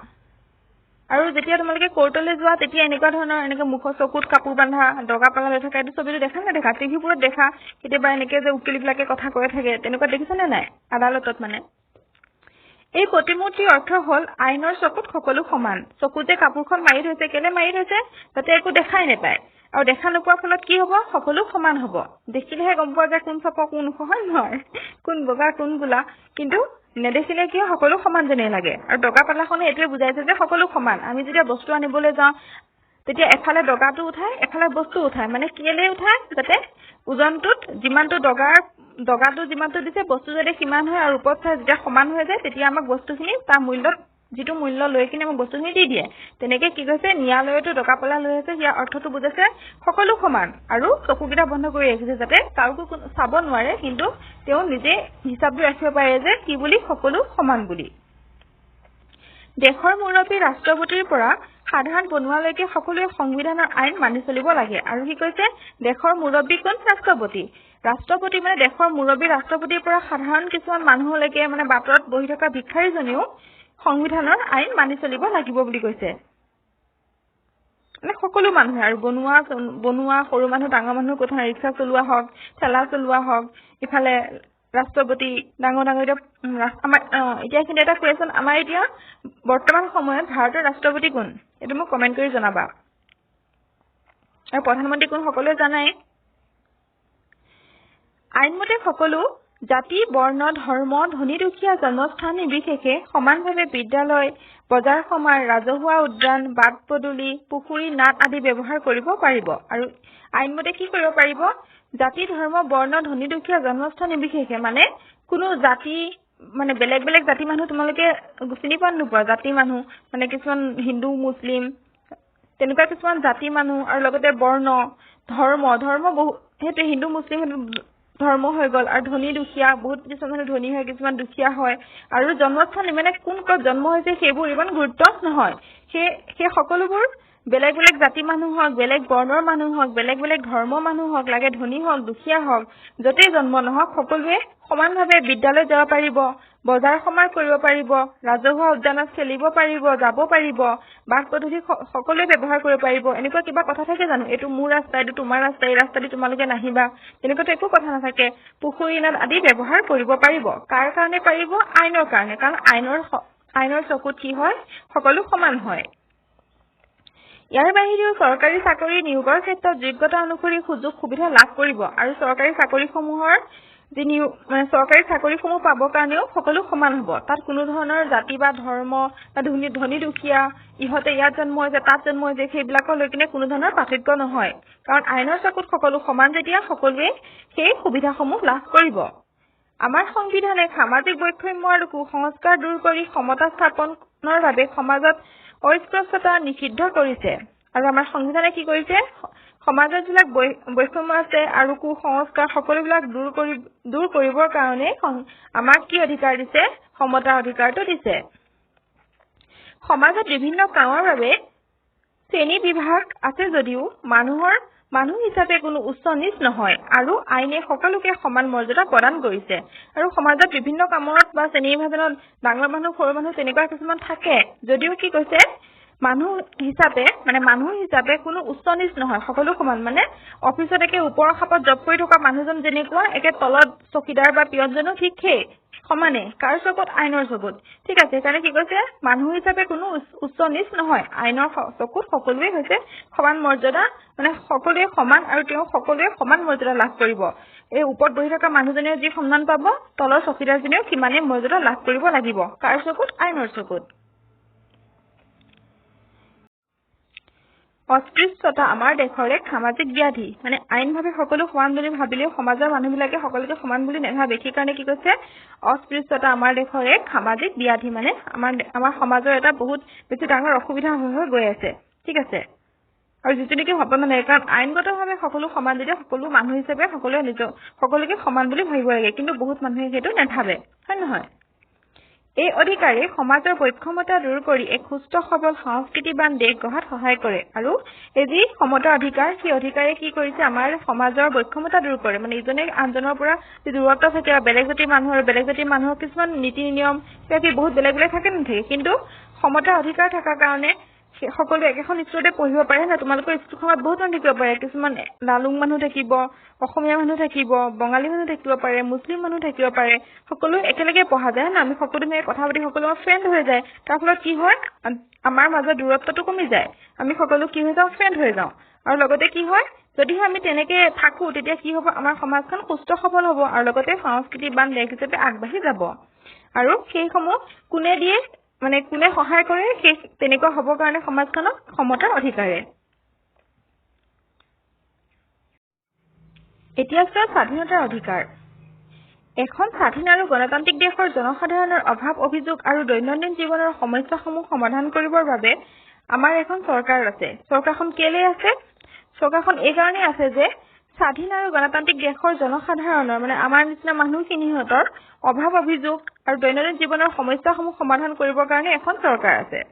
আৰু যেতিয়া তোমালোকে কোৰ্টলৈ যোৱা তেতিয়া এনেকুৱা ধৰণৰ এনেকৈ মুখ চকুত কাপোৰ বান্ধা দগা পালা লৈ থকা এইটো ছবিটো দেখা নেদেখা টিভিবোৰত দেখা কেতিয়াবা এনেকৈ যে উকিলবিলাকে কথা কৈ থাকে তেনেকুৱা দেখিছানে নাই আদালতত মানে এই প্ৰতিমূৰ্তিৰ অৰ্থ হ'ল আইনৰ চকুত সকলো সমান চকুতে কাপোৰখন মাৰি থৈছে কেলে মাৰি থৈছে যাতে একো দেখাই নেপায় আৰু দেখা নোপোৱাৰ ফলত কি হ'ব সকলো সমান হ'ব দেখিলেহে গম পোৱা যায় কোন চাপ কোন হয় নহয় কোন বগা কোন গুলা কিন্তু নেদেখিলে কি সকলো সমান যেনে লাগে আৰু দগা পালাখনে এটোৱে বুজাইছে যে সকলো সমান আমি যেতিয়া বস্তু আনিবলৈ যাওঁ তেতিয়া এফালে দগাটো উঠায় এফালে বস্তু উঠায় মানে কেলে উঠায় যাতে ওজনটোত যিমানটো দগাটো যিমানটো দিছে বস্তু যদি সিমান হয় আৰু ওপৰত যেতিয়া সমান হৈ যায় তেতিয়া আমাক বস্তুখিনি তাৰ মূল্যত যিটো মূল্য লৈ কিনে আমাক বস্তুখিনি দি দিয়ে তেনেকৈ কি কৈছে ন্যায়ালয়তো দগাপলা লৈ আছে ইয়াৰ অৰ্থটো বুজাইছে সকলো সমান আৰু চকুকেইটা বন্ধ কৰি ৰাখিছে যাতে কাৰোকো চাব নোৱাৰে কিন্তু তেওঁ নিজে হিচাপটো ৰাখিব পাৰে যে কি বুলি সকলো সমান বুলি দেশৰ মুৰব্বী ৰাষ্ট্ৰপতিৰ পৰা সাধাৰণ বনোৱালৈকে সকলোৱে সংবিধানৰ আইন মানি চলিব লাগে আৰু কি কৈছে দেশৰ মুৰব্বী কোন ৰাষ্ট্ৰপতি মানে দেশৰ মুৰব্বী ৰাষ্ট্ৰপতিৰ পৰা সাধাৰণ কিছুমান মানুহলৈকে মানে বাটত বহি থকা ভিক্ষাৰীজনেও সংবিধানৰ আইন মানি চলিব লাগিব বুলি কৈছে মানে সকলো মানুহে আৰু বনোৱা সৰু মানুহ ডাঙৰ মানুহ কথা ৰিক্সা চলোৱা হওক ঠেলা চলোৱা হওক ইফালে ৰাষ্ট্ৰপতি ডাঙৰ আমাৰ এতিয়া কিন্তু এটা কুৱেশ্যন আমাৰ এতিয়া বৰ্তমান সময়ত ভাৰতৰ ৰাষ্ট্ৰপতি কোন এইটো মোক কমেণ্ট কৰি জনাবা আৰু প্ৰধানমন্ত্ৰী কোন সকলোৱে জানাই আইনমতে সকলো জাতি বৰ্ণ ধৰ্ম ধনী দুখীয়া জন্মস্থান নিৰ্বিশেষে সমানভাৱে বিদ্যালয় বজাৰ সমাৰ ৰাজহুৱা উদ্যান বাট পদূলি পুখুৰী নাট আদি ব্যৱহাৰ কৰিব পাৰিব আৰু আইনমতে কি কৰিব পাৰিব জাতি ধৰ্ম বৰ্ণ ধনী দুখীয়া জন্মস্থান নিৰ্বিশেষে মানে কোনো জাতি মানে বেলেগ বেলেগ জাতি মানুহ তোমালোকে চিনি পোৱা নোপোৱা জাতি মানুহ মানে কিছুমান হিন্দু মুছলিম তেনেকুৱা কিছুমান জাতি মানুহ আৰু লগতে বৰ্ণ ধৰ্ম বহু সেইটো হিন্দু মুছলিম ধৰ্ম হৈ গ'ল আৰু ধনী দুখীয়া বহুত কিছুমান মানুহ ধনী হয় কিছুমান দুখীয়া হয় আৰু জন্মস্থান মানে কোন ক'ত জন্ম হৈছে সেইবোৰ ইমান গুৰুত্ব নহয় সেই সকলোবোৰ বেলেগ বেলেগ জাতি মানুহ হওক বেলেগ বৰ্ণৰ মানুহ হওক বেলেগ বেলেগ ধৰ্ম মানুহ হওক লাগে ধনী হওক দুখীয়া হওক য'তেই জন্ম নহওক সকলোৱে সমানভাৱে বিদ্যালয় যাব পাৰিব বজাৰ সমাৰ কৰিব পাৰিব ৰাজহুৱা উদ্যানত খেলিব পাৰিব যাব পাৰিব বাট পদূলি সকলোৱে ব্যৱহাৰ কৰিব পাৰিব এনেকুৱা কিবা কথা থাকে জানো এইটো মোৰ ৰাস্তা এইটো তোমাৰ ৰাস্তা এই ৰাস্তাদি তোমালোকে নাহিবা তেনেকুৱাতো একো কথা নাথাকে পুখুৰী নাট আদি ব্যৱহাৰ কৰিব পাৰিব কাৰ কাৰণে পাৰিব আইনৰ কাৰণে কাৰণ আইনৰ চকুত কি হয় সকলো সমান হয় ইয়াৰ বাহিৰেও চৰকাৰী চাকৰি নিয়োগৰ ক্ষেত্ৰত যোগ্যতা অনুসৰি সুযোগ সুবিধা লাভ কৰিব আৰু চৰকাৰী চাকৰিসমূহৰ চৰকাৰী চাকৰিসমূহ পাবৰ কাৰণেও সকলো সমান হ'ব তাত কোনো ধৰণৰ জাতি বা ধৰ্ম বা ধনী দুখীয়া ইহঁতে ইয়াত জন্ম হৈছে তাত জন্ম হৈছে সেইবিলাকৰ লৈ কিনে কোনো ধৰণৰ পাৰ্থক্য নহয় কাৰণ আইনৰ চকুত সকলো সমান যেতিয়া সকলোৱে সেই সুবিধাসমূহ লাভ কৰিব আমাৰ সংবিধানে সামাজিক বৈষম্য আৰু কুসংস্কাৰ দূৰ কৰি সমতা স্থাপনৰ বাবে সমাজত অস্পৃশ্যতা নিষিদ্ধ কৰিছে আৰু আমাৰ সংবিধানে কি কৰিছে সমাজত যিবিলাক বৈষম্য আছে আৰু কুসংস্কাৰ সকলোবিলাক দূৰ কৰিবৰ কাৰণে আমাক কি অধিকাৰ দিছে সমতাৰ অধিকাৰটো দিছে সমাজত বিভিন্ন কামৰ বাবে শ্ৰেণী বিভাগ আছে যদিও মানুহ হিচাপে কোনো উচ্চ নীচ নহয় আৰু আইনে সকলোকে সমান মৰ্যাদা প্ৰদান কৰিছে আৰু সমাজত বিভিন্ন কামত বা শ্ৰেণী বিভাজনত ডাঙৰ মানুহ সৰু মানুহ তেনেকুৱা কিছুমান থাকে যদিও কি কৈছে মানুহ হিচাপে কোনো উচ্চ নীচ নহয় সকলো সমান মানে অফিচত একে ওপৰৰ খাপত জব কৰি থকা মানুহজন যেনেকুৱা একে তলত চকীদাৰ বা পিয়নজনো ঠিক সেই সমানে কাৰ চকুত আইনৰ চকুত ঠিক আছে সেইকাৰণে কি কৈছে মানুহ হিচাপে কোনো উচ্চ নীচ নহয় আইনৰ চকুত সকলোৱে হৈছে সমান মৰ্যাদা মানে সকলোৱে সমান আৰু তেওঁ সকলোৱে সমান মৰ্যাদা লাভ কৰিব এই ওপৰত বহি থকা মানুহজনেও যি সন্মান পাব তলৰ চকীদাৰজনেও সিমানে মৰ্যাদা লাভ কৰিব লাগিব কাৰ চকুত আইনৰ চকুত অস্পৃশ্যতা আমাৰ দেশৰ এক সামাজিক ব্যাধি মানে আইনভাৱে সকলো সমান বুলি ভাবিলেও সমাজৰ মানুহবিলাকে সকলোকে সমান বুলি নাভাবে সেইকাৰণে কি কৈছে অস্পৃশ্যতা আমাৰ দেশৰ এক সামাজিক ব্যাধি মানে আমাৰ সমাজৰ এটা বহুত বেছি ডাঙৰ অসুবিধা হৈ গৈ আছে ঠিক আছে আৰু যিটো নেকি হ'ব নালাগে কাৰণ আইনগতভাৱে সকলো সমান যেতিয়া সকলো মানুহ হিচাপে সকলোকে সমান বুলি ভাবিব লাগে কিন্তু বহুত মানুহে সেইটো নাভাবে হয় নহয় এই অধিকাৰে সমাজৰ বৈষম্যতা দূৰ কৰি এক সুস্থ সবল সংস্কৃতিবান দেশ গঢ়াত সহায় কৰে আৰু এই যি সমতা অধিকাৰ সেই অধিকাৰে কি কৰিছে আমাৰ সমাজৰ বৈষম্যতা দূৰ কৰে মানে ইজনে আনজনৰ পৰা যি দূৰত্ব থাকে বেলেগ জাতিৰ মানুহ আৰু বেলেগ জাতিৰ মানুহৰ কিছুমান নীতি নিয়ম কি বহুত বেলেগ থাকে নাথাকে কিন্তু সমতা অধিকাৰ থকাৰ কাৰণে সকলো একেখন স্কুলতে পঢ়িব পাৰে না তোমালোকৰ স্কুলখনত বহুত মানুহ থাকিব পাৰে কিছুমান লালুং মানুহ থাকিব অসমীয়া মানুহ থাকিব বঙালী মানুহ থাকিব পাৰে মুছলিম মানুহ থাকিব পাৰে সকলো একেলগে পঢ়া যায় না আমি সকলো মিলি কথা পাতি সকলো ফ্ৰেণ্ড হৈ যায় তাৰ ফলত কি হয় আমাৰ মাজৰ দূৰত্বটো কমি যায় আমি সকলো কি হৈ যাওঁ ফ্ৰেণ্ড হৈ যাওঁ আৰু লগতে কি হয় যদিহে আমি তেনেকে থাকো তেতিয়া কি হ'ব আমাৰ সমাজখন সুস্থ সবল হ'ব আৰু লগতে সংস্কৃতিবান দেশ হিচাপে আগবাঢ়ি যাব আৰু সেইসমূহ কোনে দিয়ে মানে কোনে সহায় কৰে সেই তেনেকুৱা হ'বৰ কাৰণে সমাজখনক সমতাৰ অধিকাৰে এতিয়া চোৱা স্বাধীনতাৰ অধিকাৰ এখন স্বাধীন আৰু গণতান্ত্ৰিক দেশৰ জনসাধাৰণৰ অভাৱ অভিযোগ আৰু দৈনন্দিন জীৱনৰ সমস্যাসমূহ সমাধান কৰিবৰ বাবে আমাৰ এখন চৰকাৰ আছে চৰকাৰখন কেলে আছে চৰকাৰখন এই কাৰণে আছে যে স্বাধীন আৰু গণতান্ত্ৰিক দেশৰ জনসাধাৰণৰ মানে আমাৰ নিচিনা মানুহখিনিহঁতৰ অভাৱ অভিযোগ আৰু দৈনন্দিন জীৱনৰ সমস্যাসমূহ সমাধান কৰিবৰ কাৰণে এখন চৰকাৰ আছে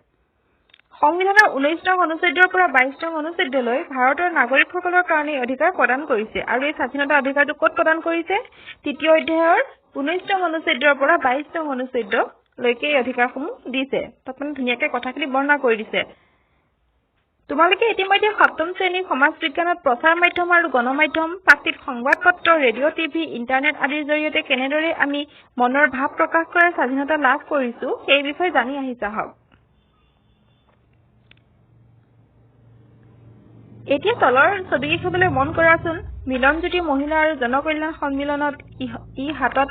সংবিধানৰ 19 নং অনুচ্ছেদৰ পৰা 22 নং অনুচ্ছেদলৈ ভাৰতৰ নাগৰিকসকলৰ কাৰণে অধিকাৰ প্ৰদান কৰিছে আৰু এই স্বাধীনতা অধিকাৰটো ক'ত প্ৰদান কৰিছে তৃতীয় অধ্যায়ৰ 19 নং অনুচ্ছেদৰ পৰা 22 নং অনুচ্ছেদলৈকে এই অধিকাৰসমূহ দিছে তাত মানে ধুনীয়াকৈ কথাখিনি বৰ্ণনা কৰি দিছে তোমালোকে ইতিমধ্যে সপ্তম শ্ৰেণীৰ সমাজ বিজ্ঞানত প্ৰচাৰ মাধ্যম আৰু গণমাধ্যম পাক্ষিক সংবাদপত্ৰ ৰেডিঅ' টিভি ইণ্টাৰনেট আদিৰ জৰিয়তে কেনেদৰে আমি মনৰ ভাৱ প্ৰকাশ কৰাৰ স্বাধীনতা লাভ কৰিছো সেই বিষয়ে জানি আহিছা হওক এতিয়া তলৰ ছবিকেইখনলৈ মন কৰাচোন মিলনজ্যোতি মহিলা আৰু জনকল্যাণ সন্মিলনত ই হাতত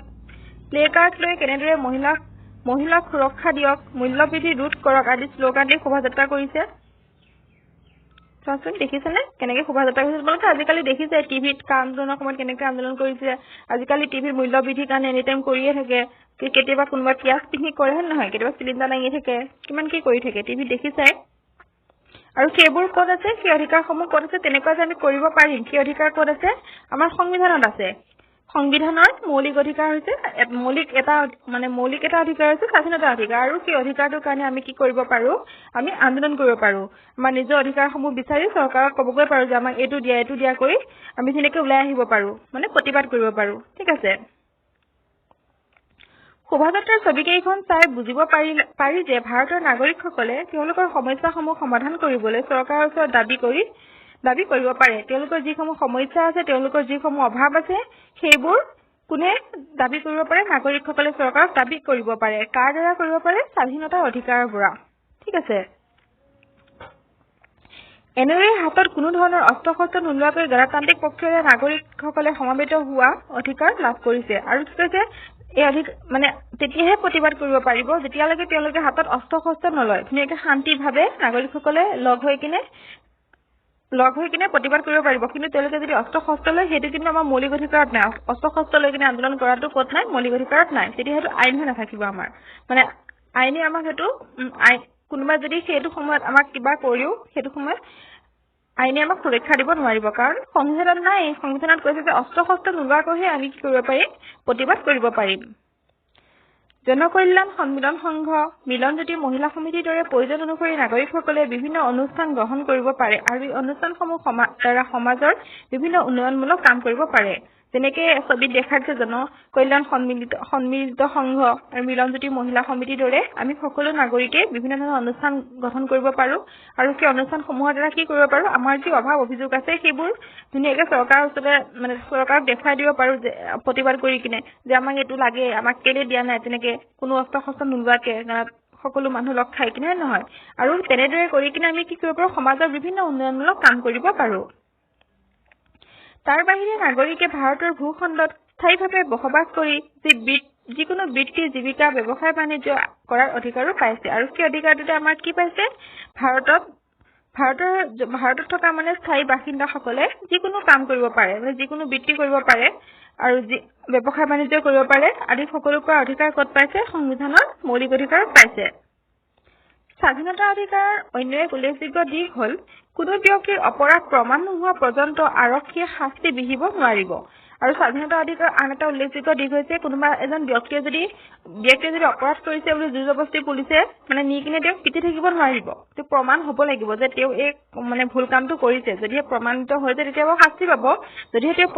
প্লে কাৰ্ড লৈ কেনেদৰে মহিলাক সুৰক্ষা দিয়ক মূল্যবৃদ্ধি ৰোধ কৰক আদি শ্লোগান দি শোভাযাত্ৰা কৰিছে চোৱাচোন দেখিছেনে কেনেকৈ শোভাযাত্ৰা কৰিছে তোমালোকে আজিকালি দেখিছে টিভিত আন্দোলনৰ সময়ত কেনেকৈ আন্দোলন কৰিছে আজিকালি টিভিৰ মূল্যবৃদ্ধিৰ কাৰণে এনি টাইম কৰিয়ে থাকে কেতিয়াবা কোনোবা পিয়াজ পিকনিক কৰে হয় নহয় কেতিয়াবা চিলিণ্ডাৰ দাঙি থাকে কিমান কি কৰি থাকে টিভিত দেখিছাই আৰু সেইবোৰ ক'ত আছে সেই অধিকাৰসমূহ ক'ত আছে তেনেকুৱা যে আমি কৰিব পাৰিম সেই অধিকাৰ ক'ত আছে আমাৰ সংবিধানত আছে সংবিধানৰ মৌলিক অধিকাৰ হৈছে মৌলিক এটা অধিকাৰ হৈছে স্বাধীনতা অধিকাৰ আৰু সেই অধিকাৰটোৰ কাৰণে আমি কি কৰিব পাৰো আমি আন্দোলন কৰিব পাৰো আমাৰ নিজৰ অধিকাৰসমূহ বিচাৰি চৰকাৰক ক'বগৈ পাৰো যে আমাক এইটো দিয়া কৰি আমি যেনেকৈ ওলাই আহিব পাৰো মানে প্ৰতিবাদ কৰিব পাৰো ঠিক আছে শোভাযাত্ৰাৰ ছবিকেইখন চাই বুজিব পাৰি যে ভাৰতৰ নাগৰিকসকলে তেওঁলোকৰ সমস্যাসমূহ সমাধান কৰিবলৈ চৰকাৰৰ ওচৰত দাবী কৰিব পাৰে তেওঁলোকৰ যিসমূহ সমস্যা আছে তেওঁলোকৰ যিসমূহ অভাৱ আছে সেইবোৰ কোনে দাবী কৰিব পাৰে নাগৰিকসকলে চৰকাৰক দাবী কৰিব পাৰে কাৰ দ্বাৰা কৰিব পাৰে স্বাধীনতাৰ অধিকাৰৰ পৰা ঠিক আছে এনেদৰে হাতত কোনো ধৰণৰ অস্ত্ৰ-শস্ত্ৰ নোলোৱাকৈ গণতান্ত্ৰিক প্ৰক্ৰিয়াৰে নাগৰিকসকলে সমবেত হোৱা অধিকাৰ লাভ কৰিছে আৰু কি কৈছে এই মানে তেতিয়াহে প্ৰতিবাদ কৰিব পাৰিব যেতিয়ালৈকে তেওঁলোকে হাতত অস্ত্ৰ-শস্ত্ৰ নলয় ধুনীয়াকৈ শান্তিভাৱে নাগৰিকসকলে লগ হৈ কিনে প্ৰতিবাদ কৰিব পাৰিব কিন্তু তেওঁলোকে যদি অস্ত্ৰ-শস্ত্ৰ লয় সেইটো কিন্তু আমাৰ মৌলিক অধিকাৰত নাই অস্ত্ৰ-শস্ত্ৰ লৈ কিনে আন্দোলন কৰাটো ক'ত নাই মৌলিক অধিকাৰত নাই তেতিয়া সেইটো আইন হৈ নাথাকিব আমাৰ মানে আইনে আমাক সেইটো কোনোবা যদি সেইটো সময়ত আমাক কিবা কৰিও সেইটো সময়ত আইনে আমাক সুৰক্ষা দিব নোৱাৰিব কাৰণ সংবিধানত নাই সংবিধানত কৈছে যে অস্ত্ৰ-শস্ত্ৰ নোলোৱাকৈহে আমি কি কৰিব পাৰিম প্ৰতিবাদ কৰিব পাৰিম জনকল্যাণ সন্মিলন সংঘ মিলনজ্যোতি মহিলা সমিতিৰ দৰে প্ৰয়োজন অনুসৰি নাগৰিকসকলে বিভিন্ন অনুষ্ঠান গ্ৰহণ কৰিব পাৰে আৰু এই অনুষ্ঠানসমূহ দ্বাৰা সমাজৰ বিভিন্ন উন্নয়নমূলক কাম কৰিব পাৰে যেনেকৈ ছবিত দেখাইছে জনকল্যাণ সন্মিলিত সংঘ আৰু মিলনজ্যোতি মহিলা সমিতিৰ দৰে আমি সকলো নাগৰিকে বিভিন্ন ধৰণৰ অনুষ্ঠান গঠন কৰিব পাৰো আৰু সেই অনুষ্ঠানসমূহৰ দ্বাৰা কি কৰিব পাৰো আমাৰ যি অভাৱ অভিযোগ আছে সেইবোৰ ধুনীয়াকৈ চৰকাৰৰ ওচৰতে মানে চৰকাৰক দেখুৱাই দিব পাৰো যে প্ৰতিবাদ কৰি কিনে যে আমাক এইটো লাগে আমাক কেলে দিয়া নাই তেনেকৈ কোনো অস্ত্ৰ-শস্ত্ৰ নোলোৱাকৈ সকলো মানুহ লগ খাই কিনে নহয় আৰু তেনেদৰে কৰি কিনে আমি কি কৰিব পাৰো সমাজৰ বিভিন্ন উন্নয়নমূলক কাম কৰিব পাৰো তাৰ বাহিৰে নাগৰিকে ভাৰতৰ ভূখণ্ডত স্থায়ীভাৱে বসবাস কৰি যিকোনো বৃত্তি জীৱিকা ব্যৱসায় বাণিজ্য কৰাৰ অধিকাৰো পাইছে আৰু সেই অধিকাৰটোতে আমাৰ কি পাইছে ভাৰতত থকা মানে স্থায়ী বাসিন্দাসকলে যিকোনো কাম কৰিব পাৰে মানে যিকোনো বৃত্তি কৰিব পাৰে আৰু ব্যৱসায় বাণিজ্য কৰিব পাৰে আদি সকলো পৰা অধিকাৰ ক'ত পাইছে সংবিধানৰ মৌলিক অধিকাৰত পাইছে স্বাধীনতা অধিকাৰৰ অন্য এক উল্লেখযোগ্য দিশ হ'ল কোনো ব্যক্তিৰ অপৰাধ প্ৰমাণ নোহোৱা পৰ্যন্ত আৰক্ষীয়ে শাস্তি বিহিব নোৱাৰিব আৰু স্বাধীনতা অধিকাৰৰ আন এটা উল্লেখযোগ্য দিশ হৈছে কোনোবা এজন ব্যক্তিয়ে যদি অপৰাধ কৰিছে বুলি জোৰজবস্তি পুলিচে মানে নি কিনে তেওঁক পিটি থাকিব নোৱাৰিব তেওঁ প্ৰমাণ হ'ব লাগিব যে তেওঁ এই মানে ভুল কামটো কৰিছে যদিহে প্ৰমাণিত হৈ যায় তেতিয়া শাস্তি পাব যদিহে তেওঁ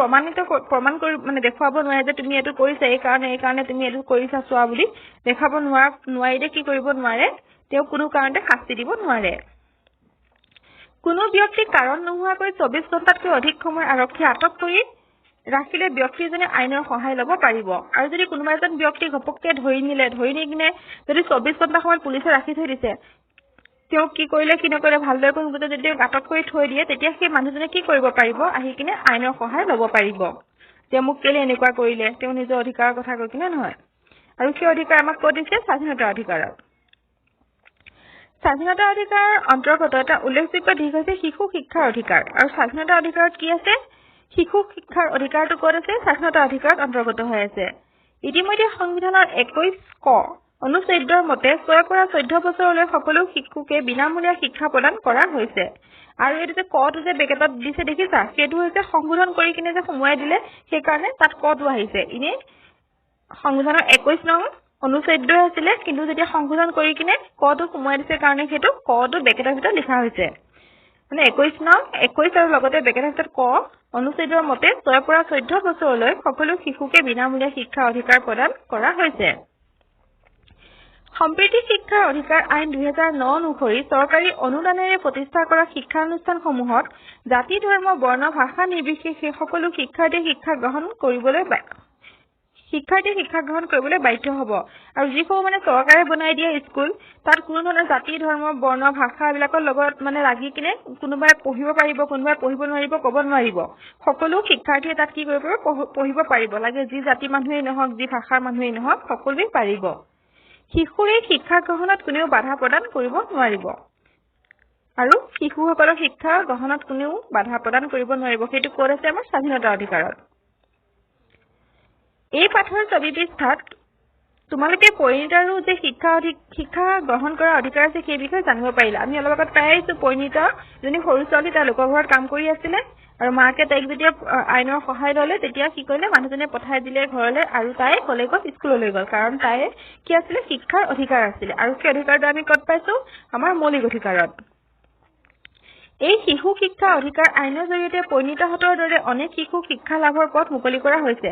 প্ৰমাণ কৰি মানে দেখুৱাব নোৱাৰে যে তুমি এইটো কৰিছা এই কাৰণে তুমি এইটো কৰিছা চোৱা বুলি দেখাব নোৱাৰিলে কি কৰিব নোৱাৰে তেওঁ কোনো কাৰণতে শাস্তি দিব নোৱাৰে কোনো ব্যক্তিক কাৰণ নোহোৱাকৈ 24 ঘণ্টাতকৈ অধিক সময় আৰক্ষী আটক কৰি ৰাখিলে ব্যক্তিজনে আইনৰ সহায় ল'ব পাৰিব আৰু যদি কোনোবা এজন ব্যক্তি ঘপককে ধৰি নি কিনে যদি 24 ঘণ্টা সময় পুলিচে ৰাখি থৈ দিছে তেওঁ কি কৰিলে কি নকৰিলে ভালদৰে কোনো যদি তেওঁক আটক কৰি থৈ দিয়ে তেতিয়া সেই মানুহজনে কি কৰিব পাৰিব আহি কিনে আইনৰ সহায় ল'ব পাৰিব যে মোক কেলে এনেকুৱা কৰিলে তেওঁ নিজৰ অধিকাৰৰ কথা কৈ কিনে নহয় আৰু সেই অধিকাৰ আমাক ক'ত দিছে স্বাধীনতা অধিকাৰত স্বাধীনতা অধিকাৰৰ অন্তৰ্গত এটা উল্লেখযোগ্য দিশ হৈছে শিশু শিক্ষাৰ অধিকাৰ আৰু স্বাধীনতা অধিকাৰত কি আছে শিশু শিক্ষাৰ অধিকাৰটো ক'ত আছে স্বাধীনতা অধিকাৰত অন্তৰ্গত হৈ আছে ইতিমধ্যে সংবিধানৰ 21 ক অনুচ্ছেদৰ মতে 6 পৰা 14 বছৰলৈ সকলো শিশুকে বিনামূলীয়া শিক্ষা প্ৰদান কৰা হৈছে আৰু এই যে কটো যে বেকেটত দিছে দেখিছা সেইটো হৈছে সংশোধন কৰি কিনে যে সময় দিলে সেই কাৰণে তাত কটো আহিছে ইনে সংবিধানৰ 21 নং অনুচ্ছেদ আছিল কিন্তু যেতিয়া সংশোধন কৰি কিনে কটো সময় দিছে কাৰণে সেইটো কটো বেকেটৰ ভিতৰত লিখা হৈছে মানে 21 নং 21 আৰু লগতে বেকেটৰ ভিতৰত ক অনুচ্ছেদৰ মতে 6 পৰা 14 বছৰলৈ সকলো শিশুকে বিনামূলীয়া শিক্ষা অধিকাৰ প্ৰদান কৰা হৈছে সম্প্ৰীতি শিক্ষাৰ অধিকাৰ আইন 2009 অনুসৰি চৰকাৰী অনুদানেৰে প্ৰতিষ্ঠা কৰা শিক্ষানুষ্ঠানসমূহত জাতি ধৰ্ম বৰ্ণ ভাষা নিৰ্বিশেষে সকলো শিক্ষাৰ্থীয়ে শিক্ষা গ্ৰহণ কৰিবলৈ বাধ্য হ'ব আৰু যিবোৰ মানে চৰকাৰে বনাই দিয়া স্কুল তাত কোনো ধৰণৰ জাতি ধৰ্ম বৰ্ণ ভাষা বিলাকৰ লগত মানে লাগি কিনে কোনোবাই পঢ়িব পাৰিব কোনোবাই পঢ়িব নোৱাৰিব ক'ব নোৱাৰিব সকলো শিক্ষাৰ্থীয়ে তাত কি কৰিব পঢ়িব পাৰিব লাগে যি জাতি মানুহেই নহওক যি ভাষাৰ মানুহেই নহওক সকলোৱে পাৰিব শিশুৰে শিক্ষা গ্ৰহণত কোনেও বাধা প্ৰদান কৰিব নোৱাৰিব আৰু শিশুসকলৰ শিক্ষা গ্ৰহণত কোনেও বাধা প্ৰদান কৰিব নোৱাৰিব সেইটো ক'ত আছে আমাৰ স্বাধীনতা অধিকাৰত এই পাঠৰ ছবিপৃষ্ঠাত তোমালোকে পৰিণীতা আৰু যে শিক্ষা গ্ৰহণ কৰাৰ অধিকাৰ আছে সেই বিষয়ে জানিব পাৰিলা আমি অলপ আগত পাই আহিছো পৰিণীতা জনী সৰু ছোৱালী তাৰ লোকৰ ঘৰত কাম কৰি আছিল আৰু মাকে তাইক যেতিয়া আইনৰ সহায় ল'লে তেতিয়া কি কৰিলে মানুহজনে পঠাই দিলে ঘৰলৈ আৰু তাই কলেজত স্কুললৈ গ'ল কাৰণ তাই কি আছিল শিক্ষাৰ অধিকাৰ আছিল আৰু সেই অধিকাৰটো আমি ক'ত পাইছো আমাৰ মৌলিক অধিকাৰত এই শিশু শিক্ষা অধিকাৰ আইনৰ জৰিয়তে পৰিণীতাহঁতৰ দৰে অনেক শিশু শিক্ষা লাভৰ পথ মুকলি কৰা হৈছে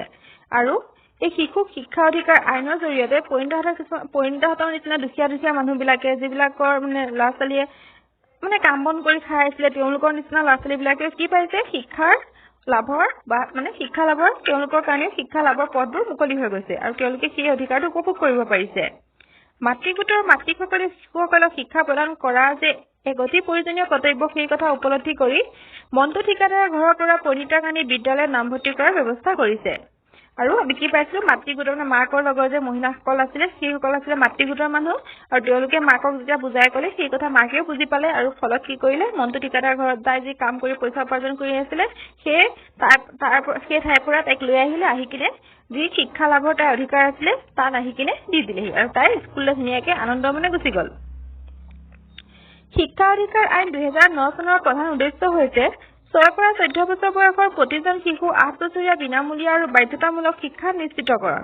আৰু এই শিশু শিক্ষা অধিকাৰ আইনৰ জৰিয়তে পৰিণীতাহঁতৰ নিচিনা দুখীয়া মানুহবিলাকে যিবিলাকৰ মানে ল'ৰা ছোৱালীয়ে মানে কাম বন কৰি খাই আছিলে তেওঁলোকৰ নিচিনা ল'ৰা ছোৱালীবিলাকে কি পাইছে শিক্ষাৰ লাভৰ বা মানে শিক্ষা লাভৰ তেওঁলোকৰ কাৰণে শিক্ষা লাভৰ পথবোৰ মুকলি হৈ গৈছে আৰু তেওঁলোকে সেই অধিকাৰটো উপভোগ কৰিব পাৰিছে মাতৃগোটৰ মাতৃসকলে শিশুসকলক শিক্ষা প্ৰদান কৰা যে এক অতি প্ৰয়োজনীয় কৰ্তব্য সেই কথা উপলব্ধি কৰি মন্টু ঠিকাদাৰৰ ঘৰৰ পৰা পৰিণীতাৰ কাৰণে বিদ্যালয়ত নামভৰ্তি কৰাৰ ব্যৱস্থা কৰিছে আৰু আমি কি পাইছিলো মাতৃগোটৰ মানে মাকৰ লগৰ যে মহিলাসকল আছিল সেইসকল আছিল মাতৃগোটৰ মানুহ আৰু তেওঁলোকে মাকক যেতিয়া বুজাই ক'লে সেই কথা মাকেও বুজি পালে আৰু ফলত কি কৰিলে মন্টু ঠিকাদাৰৰ ঘৰত যাই যি কাম কৰি পইচা উপাৰ্জন কৰি আছিল সেই ঠাইৰ পৰা তাইক লৈ আহিলে আহি কিনে যি শিক্ষা লাভৰ তাইৰ অধিকাৰ আছিল তাত আহি কিনে দি দিলেহি আৰু তাই স্কুললৈ ধুনীয়াকৈ আনন্দ মনে গুচি গ'ল শিক্ষা অধিকাৰ আইন 2009 চনৰ প্ৰধান উদ্দেশ্য হৈছে 6 পৰা 14 বছৰ বয়সৰ প্ৰতিজন শিশু 8 বছৰীয়া বিনামূলীয়া আৰু বাধ্যতামূলক শিক্ষা নিশ্চিতকৰণ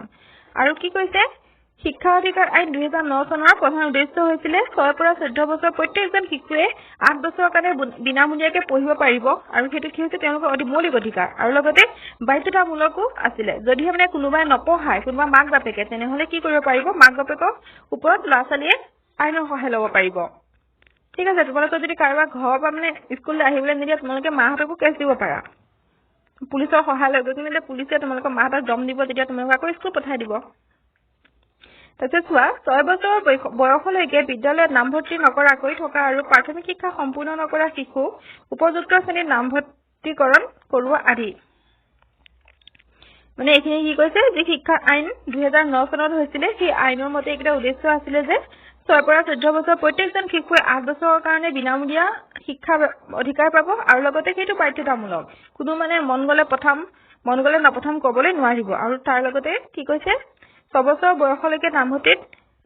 আৰু কি কৈছে শিক্ষা অধিকাৰ আইন 2009 চনৰ প্ৰধান উদ্দেশ্য হৈছিল 6 পৰা 14 বছৰ প্ৰত্যেকজন শিশুৱে 8 বছৰৰ কাৰণে বিনামূলীয়াকৈ পঢ়িব পাৰিব আৰু সেইটো কি হৈছে তেওঁলোকৰ মৌলিক অধিকাৰ আৰু লগতে বাধ্যতামূলকো আছিল যদিহে মানে কোনোবাই নপঢ়ায় কোনোবা মাক বাপেকে তেনেহলে কি কৰিব পাৰিব মাক বাপেকৰ ওপৰত ল'ৰা ছোৱালীয়ে আইনৰ সহায় ল'ব পাৰিব ঠিক আছে তোমালোকে যদি কাৰোবাৰ ঘৰৰ পৰা মানে স্কুললৈ আহিবলৈ নিদিয়ে তোমালোকে মাহঁতকো কেছ দিব পাৰা পুলিচৰ সহায় লৈ গৈ কিনে পুলিচে তোমালোকৰ মাহঁতক দম দিব তেতিয়া তোমালোকক আকৌ স্কুল পঠাই দিব তাৰপিছত চোৱা 6 বছৰ বয়সলৈকে বিদ্যালয়ত নামভৰ্তি নকৰাকৈ থকা আৰু প্ৰাথমিক শিক্ষা সম্পূৰ্ণ নকৰা শিশু উপযুক্ত শ্ৰেণীত নামভৰ্তিকৰণ কৰোৱা আদি মানে এইখিনি কি কৈছে যে শিক্ষা আইন 2009 চনত হৈছিল সেই আইনৰ মতে এটা উদ্দেশ্য আছিল যে 6 পৰা 14 বছৰ প্ৰত্যেকজন শিশুৱে 8 বছৰৰ কাৰণে বিনামূলীয়া শিক্ষা অধিকাৰ পাব আৰু লগতে সেইটো বাধ্যতামূলক কোনো মানে মন গলে নপঠাম ক'বলৈ নোৱাৰিব আৰু তাৰ লগতে কি কৈছে 6 বছৰ বয়সলৈকে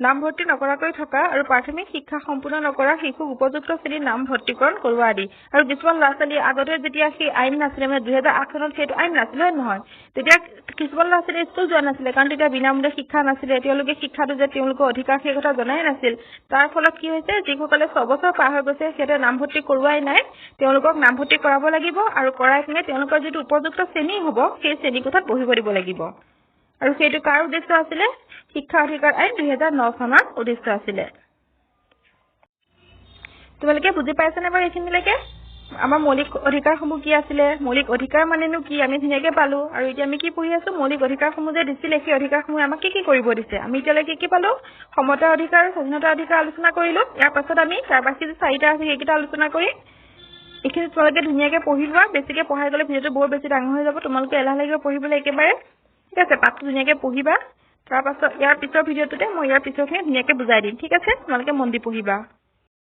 নামভৰ্তি নকৰাকৈ থকা আৰু প্ৰাথমিক শিক্ষা সম্পূৰ্ণ নকৰা শিশুক উপযুক্ত শ্ৰেণীত নামভৰ্তিকৰণ কৰোৱা আদি আৰু কিছুমান ল'ৰা ছোৱালী আগতে যেতিয়া সেই আইন নাছিলে মানে 2008 চনত সেইটো আইন নাছিলে নহয় তেতিয়া কিছুমান ল'ৰা ছোৱালী স্কুল যোৱা নাছিলে কাৰণ তেতিয়া বিনামূলীয়া শিক্ষা নাছিলে তেওঁলোকে শিক্ষাটো যে তেওঁলোকৰ অধিকাৰ সেই কথা জনাই নাছিল তাৰ ফলত কি হৈছে যিসকলে 6 বছৰ পাৰ হৈ গৈছে সেটা নামভৰ্তি কৰোৱাই নাই তেওঁলোকক নামভৰ্তি কৰাব লাগিব আৰু কৰাই কিনে তেওঁলোকৰ যিটো উপযুক্ত শ্ৰেণী হ'ব সেই শ্ৰেণী কোঠাত পঢ়িব দিব লাগিব আৰু সেইটো কাৰ উদ্দেশ্য আছিল শিক্ষা অধিকাৰ আইন 2009 চনৰ উদ্দেশ্য আছিল তোমালোকে বুজি পাইছানে বাৰু এইখিনিলৈকে আমাৰ মৌলিক অধিকাৰসমূহ কি আছিল মৌলিক অধিকাৰ মানেনো কি আমি ধুনীয়াকৈ পালো আৰু এতিয়া আমি কি পঢ়ি আছো মৌলিক অধিকাৰসমূহ যে দিছিল সেই অধিকাৰসমূহ আমাক কি কৰিব দিছে আমি এতিয়ালৈকে কি পালো সমতা অধিকাৰ আৰু স্বাধীনতা অধিকাৰ আলোচনা কৰিলো ইয়াৰ পাছত আমি তাৰ বাকি যে 4টা আছে সেইকেইটা আলোচনা কৰিম এইখিনি তোমালোকে ধুনীয়াকৈ পঢ়ি লোৱা বেছিকৈ পঢ়াই গ'লে ভিডিঅ'টো বৰ বেছি ডাঙৰ হৈ যাব তোমালোকে এলাহ লাগিব পঢ়িবলৈ একেবাৰে ঠিক আছে পাঠটো ধুনীয়াকৈ পঢ়িবা তাৰ পাছত ইয়াৰ পিছৰ ভিডিঅ'টোতে মই ইয়াৰ পিছৰখিনি ধুনীয়াকৈ বুজাই দিম ঠিক আছে তোমালোকে মন দি পঢ়িবা